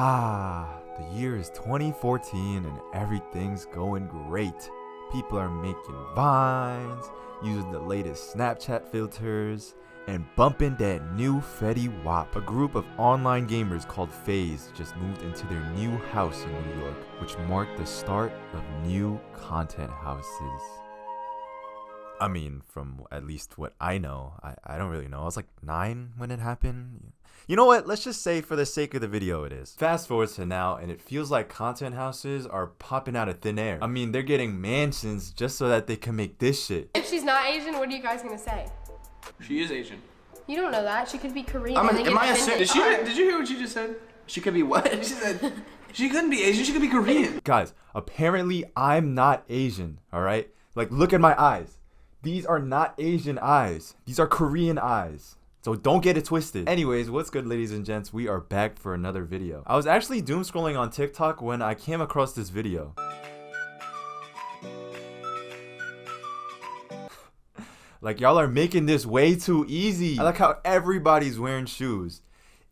The year is 2014 and everything's going great. People are making vines, using the latest Snapchat filters, and bumping that new Fetty Wap. A group of online gamers called FaZe just moved into their new house in New York, which marked the start of new content houses. I mean, from at least what I know, I don't really know. I was like 9 when it happened. You know what? Let's just say for the sake of the video it is. Fast forward to now, and it feels like content houses are popping out of thin air. I mean, they're getting mansions just so that they can make this shit. If she's not Asian, what are you guys gonna say? She is Asian. You don't know that. She could be Korean. Did you hear what she just said? She could be what? She said she couldn't be Asian, she could be Korean. Guys, apparently I'm not Asian, alright? Like, look at my eyes. These are not Asian eyes. These are Korean eyes. So don't get it twisted. Anyways, what's good, ladies and gents? We are back for another video. I was actually doom scrolling on TikTok when I came across this video. Like, y'all are making this way too easy. I like how everybody's wearing shoes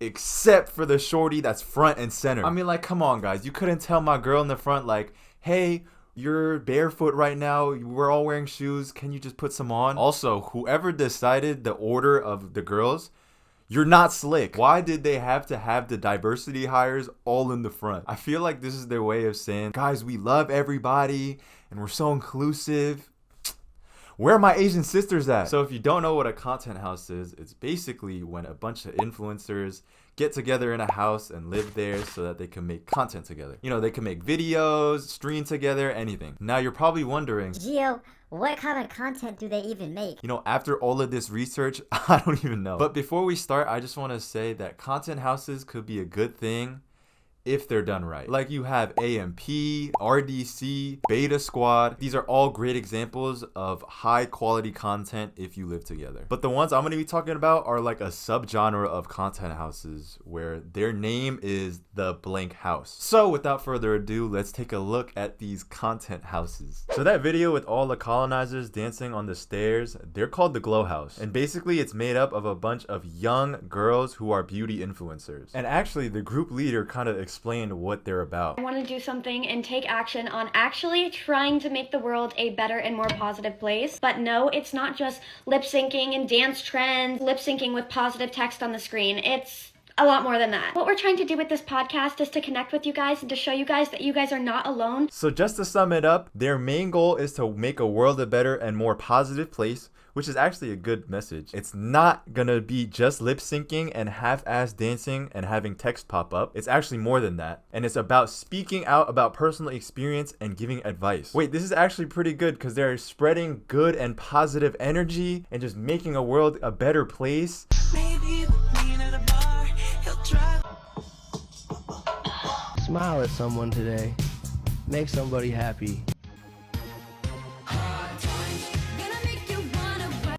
except for the shorty that's front and center. I mean, like, come on, guys. You couldn't tell my girl in the front, like, hey, you're barefoot right now, we're all wearing shoes, can you just put some on? Also, whoever decided the order of the girls, you're not slick. Why did they have to have the diversity hires all in the front? I feel like this is their way of saying, guys, we love everybody and we're so inclusive. Where are my Asian sisters at? So if you don't know what a content house is, it's basically when a bunch of influencers get together in a house and live there so that they can make content together. You know, they can make videos, stream together, anything. Now you're probably wondering, Gio, what kind of content do they even make? you know, after all of this research, I don't even know. But before we start, I just want to say that content houses could be a good thing if they're done right. Like, you have AMP, RDC, Beta Squad. These are all great examples of high quality content if you live together. But the ones I'm going to be talking about are like a subgenre of content houses where their name is the blank house. So without further ado, let's take a look at these content houses. So that video with all the colonizers dancing on the stairs, they're called the Glow House. And basically it's made up of a bunch of young girls who are beauty influencers. And actually the group leader kind of explain what they're about. I want to do something and take action on actually trying to make the world a better and more positive place. But no, it's not just lip syncing and dance trends, lip syncing with positive text on the screen. It's a lot more than that. What we're trying to do with this podcast is to connect with you guys and to show you guys that you guys are not alone. So just to sum it up, their main goal is to make a world a better and more positive place, which is actually a good message. It's not gonna be just lip syncing and half-ass dancing and having text pop up. It's actually more than that. And it's about speaking out about personal experience and giving advice. Wait, this is actually pretty good because they're spreading good and positive energy and just making a world a better place. Smile at someone today. Make somebody happy.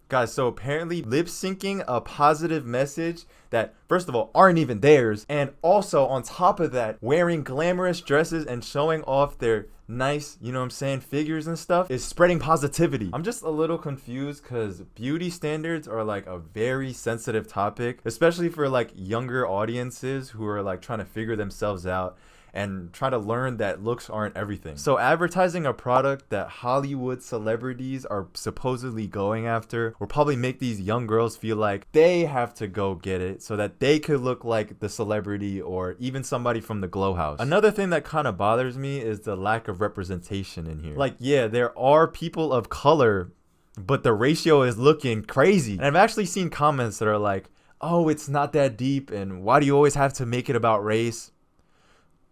Guys, so apparently lip syncing a positive message that, first of all, aren't even theirs, and also on top of that, wearing glamorous dresses and showing off their nice, you know what I'm saying, figures and stuff, is spreading positivity. I'm just a little confused because beauty standards are like a very sensitive topic, especially for like younger audiences who are like trying to figure themselves out and try to learn that looks aren't everything. So advertising a product that Hollywood celebrities are supposedly going after will probably make these young girls feel like they have to go get it so that they could look like the celebrity or even somebody from the Glow House. Another thing that kind of bothers me is the lack of representation in here. Like, yeah, there are people of color, but the ratio is looking crazy. And I've actually seen comments that are like, oh, it's not that deep, and why do you always have to make it about race?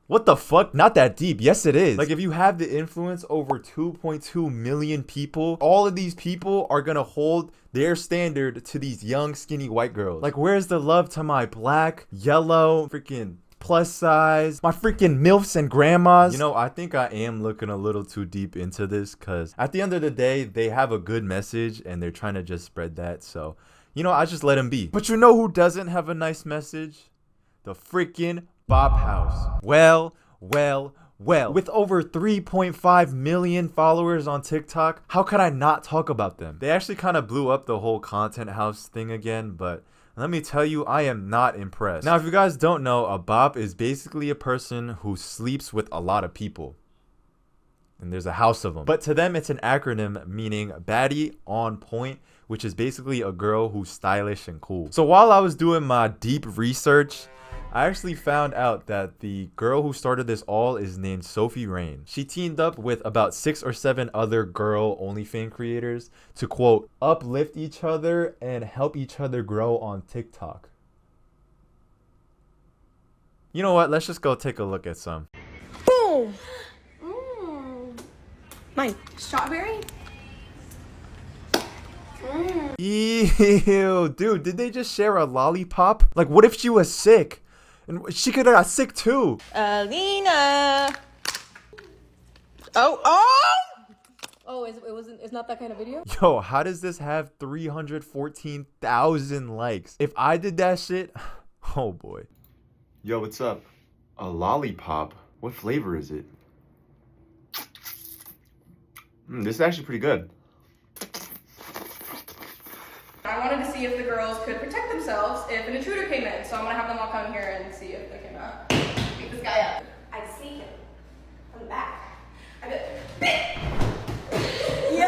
What the fuck? Not that deep. Yes, it is. Like, if you have the influence over 2.2 million people, all of these people are gonna hold their standard to these young, skinny white girls. Like, where's the love to my black, yellow, freaking plus size, my freaking MILFs and grandmas? You know, I think I am looking a little too deep into this because at the end of the day, they have a good message and they're trying to just spread that. So, you know, I just let them be. But you know who doesn't have a nice message? The freaking Bop House. Well, with over 3.5 million followers on TikTok, how could I not talk about them? They actually kind of blew up the whole content house thing again, but Let me tell you, I am not impressed. Now, if you guys don't know, a bop is basically a person who sleeps with a lot of people. And there's a house of them. But to them, it's an acronym meaning baddie on point, which is basically a girl who's stylish and cool. So while I was doing my deep research, I actually found out that the girl who started this all is named Sophie Rain. She teamed up with about 6 or 7 other girl OnlyFans creators to, quote, uplift each other and help each other grow on TikTok. You know what? Let's just go take a look at some. Boom! Mine. Strawberry? Ew, dude, did they just share a lollipop? Like, what if she was sick? And she could have got sick too. Alina! Oh, it's not that kind of video? Yo, how does this have 314,000 likes? If I did that shit, oh boy. Yo, what's up? A lollipop? What flavor is it? This is actually pretty good. I wanted to see if the girls could protect themselves if an intruder came in. So I'm gonna have them all come here and see if they can beat this guy up. I see him from the back. I go, BIT! Yo!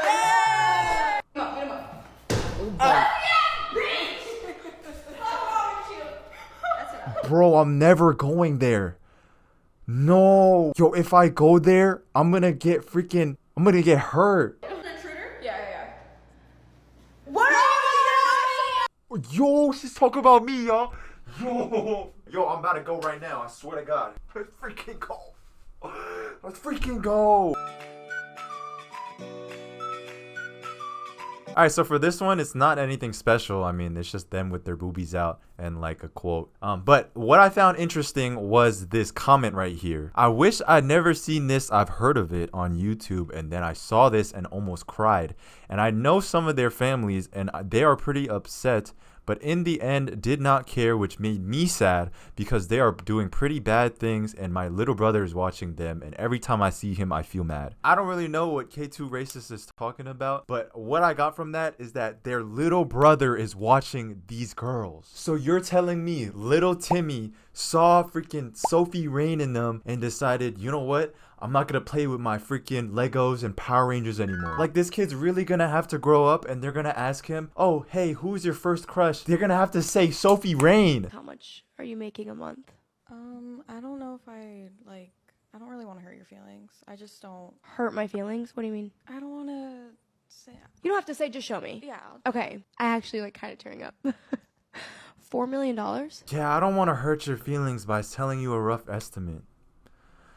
Yeah! Come on, get him up. Oh yeah, bitch! What's wrong with you? That's enough. Bro, I'm never going there. No. Yo, if I go there, I'm gonna get hurt. An intruder? Yeah. What? Yo, she's talking about me, y'all. Yo, I'm about to go right now. I swear to God. Let's freaking go. Let's freaking go. Alright, so for this one, it's not anything special. I mean, it's just them with their boobies out and like a quote. But what I found interesting was this comment right here. I wish I'd never seen this. I've heard of it on YouTube, and then I saw this and almost cried. And I know some of their families, and they are pretty upset, but in the end did not care, which made me sad because they are doing pretty bad things and my little brother is watching them, and every time I see him I feel mad. I don't really know what K2 Racist is talking about, but what I got from that is that their little brother is watching these girls. So you're telling me little Timmy saw freaking Sophie Rain in them and decided, you know what? I'm not gonna play with my freaking Legos and Power Rangers anymore. Like, this kid's really gonna have to grow up and they're gonna ask him, oh, hey, who's your first crush? They're gonna have to say Sophie Rain. How much are you making a month? I don't know if I don't really want to hurt your feelings. I just don't. Hurt my feelings? What do you mean? I don't want to say. You don't have to say, just show me. Yeah. Okay. I actually like kind of tearing up. $4 million? Yeah, I don't want to hurt your feelings by telling you a rough estimate.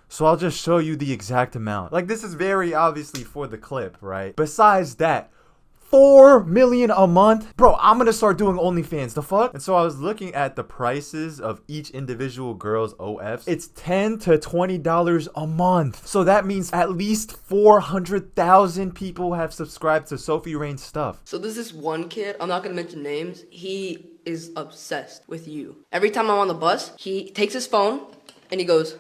So I'll just show you the exact amount. Like, this is very obviously for the clip, right? Besides that, 4 million a month? Bro, I'm gonna start doing OnlyFans, the fuck? And so I was looking at the prices of each individual girl's OFs. It's $10 to $20 a month. So that means at least 400,000 people have subscribed to Sophie Rain's stuff. So there's this one kid, I'm not gonna mention names, he is obsessed with you. Every time I'm on the bus, he takes his phone and he goes,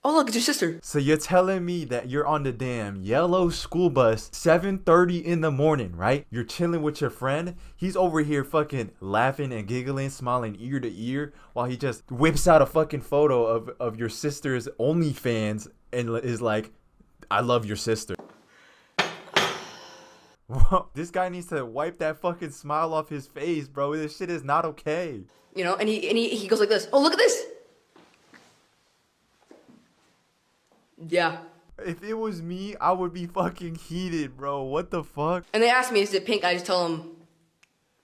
oh look, it's your sister. So you're telling me that you're on the damn yellow school bus, 7:30 in the morning, right? You're chilling with your friend. He's over here fucking laughing and giggling, smiling ear to ear, while he just whips out a fucking photo of your sister's OnlyFans and is like, I love your sister. This guy needs to wipe that fucking smile off his face, bro. This shit is not okay. You know, and he goes like this. Oh, look at this. Yeah. If it was me, I would be fucking heated, bro. What the fuck? And they ask me, is it pink? I just tell them,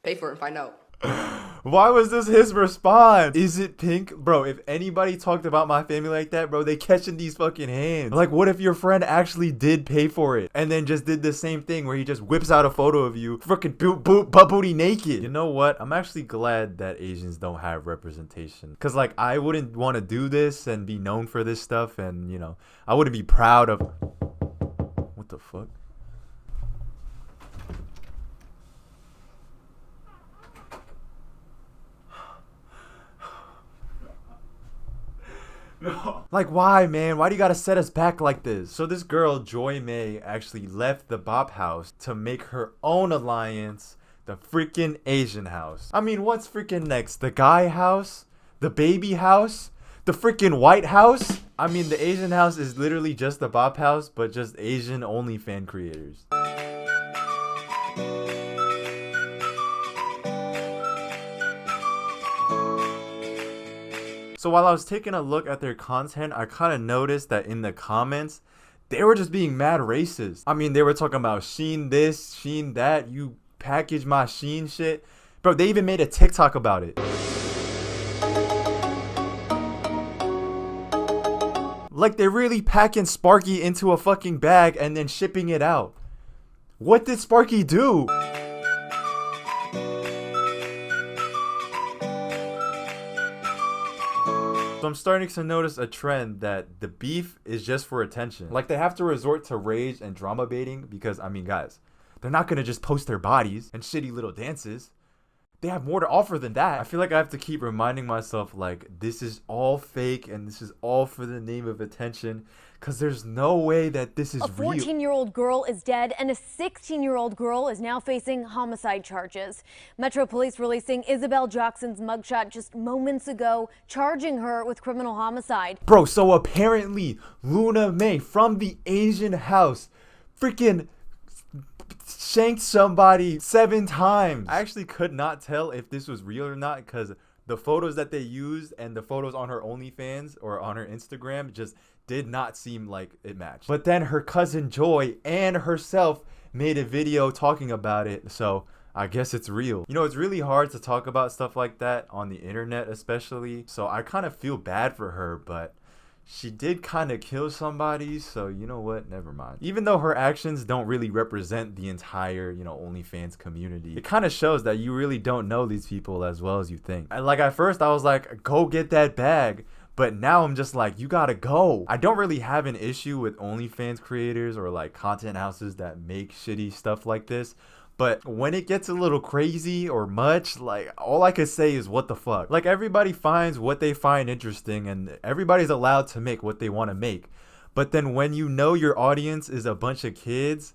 pay for it and find out. Why was this his response? Is it pink? Bro, if anybody talked about my family like that, bro, they catching these fucking hands. Like, what if your friend actually did pay for it and then just did the same thing where he just whips out a photo of you freaking butt booty naked? You know what? I'm actually glad that Asians don't have representation. Because, like, I wouldn't want to do this and be known for this stuff. And, you know, I wouldn't be proud of... What the fuck? No. Like, why, man? Why do you gotta set us back like this? So this girl, Joy May, actually left the Bop House to make her own alliance The freaking Asian house. I mean, what's freaking next? The guy house? The baby house? The freaking White House? I mean, the Asian house is literally just the Bop House, but just Asian only fan creators. So while I was taking a look at their content, I kind of noticed that in the comments, they were just being mad racist. I mean, they were talking about Sheen this, Sheen that, you package my Sheen shit. Bro, they even made a TikTok about it. Like, they're really packing Sparky into a fucking bag and then shipping it out. What did Sparky do? So I'm starting to notice a trend that the beef is just for attention. Like, they have to resort to rage and drama baiting because, I mean, guys, they're not gonna just post their bodies and shitty little dances. They have more to offer than that. I feel like I have to keep reminding myself, like, this is all fake and this is all for the name of attention, because there's no way that this is real. A 14-year-old girl is dead and a 16-year-old girl is now facing homicide charges. Metro Police releasing Isabel Jackson's mugshot just moments ago, charging her with criminal homicide. Bro, so apparently Luna May from the Asian house freaking shanked somebody 7 times. I actually could not tell if this was real or not because the photos that they used and the photos on her OnlyFans or on her Instagram just did not seem like it matched. But then her cousin Joy and herself made a video talking about it, so I guess it's real. You know, it's really hard to talk about stuff like that on the internet especially, so I kind of feel bad for her, but she did kind of kill somebody, so you know what, never mind. Even though her actions don't really represent the entire, you know, OnlyFans community, it kind of shows that you really don't know these people as well as you think. And like at first I was like, go get that bag, but now I'm just like, you gotta go. I don't really have an issue with OnlyFans creators or like content houses that make shitty stuff like this. But when it gets a little crazy or much, like, all I could say is what the fuck. Like, everybody finds what they find interesting and everybody's allowed to make what they want to make. But then when you know your audience is a bunch of kids,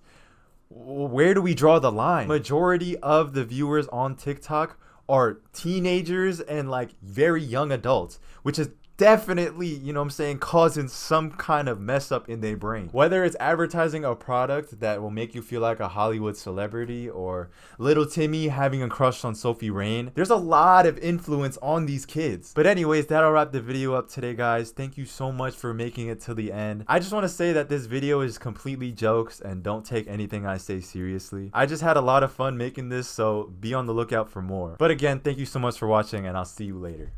where do we draw the line? Majority of the viewers on TikTok are teenagers and like very young adults, which is definitely, you know what I'm saying, causing some kind of mess up in their brain. Whether it's advertising a product that will make you feel like a Hollywood celebrity or little Timmy having a crush on Sophie Rain, there's a lot of influence on these kids. But anyways, that'll wrap the video up today, guys. Thank you so much for making it to the end. I just want to say that this video is completely jokes and don't take anything I say seriously. I just had a lot of fun making this, so be on the lookout for more. But again, thank you so much for watching and I'll see you later.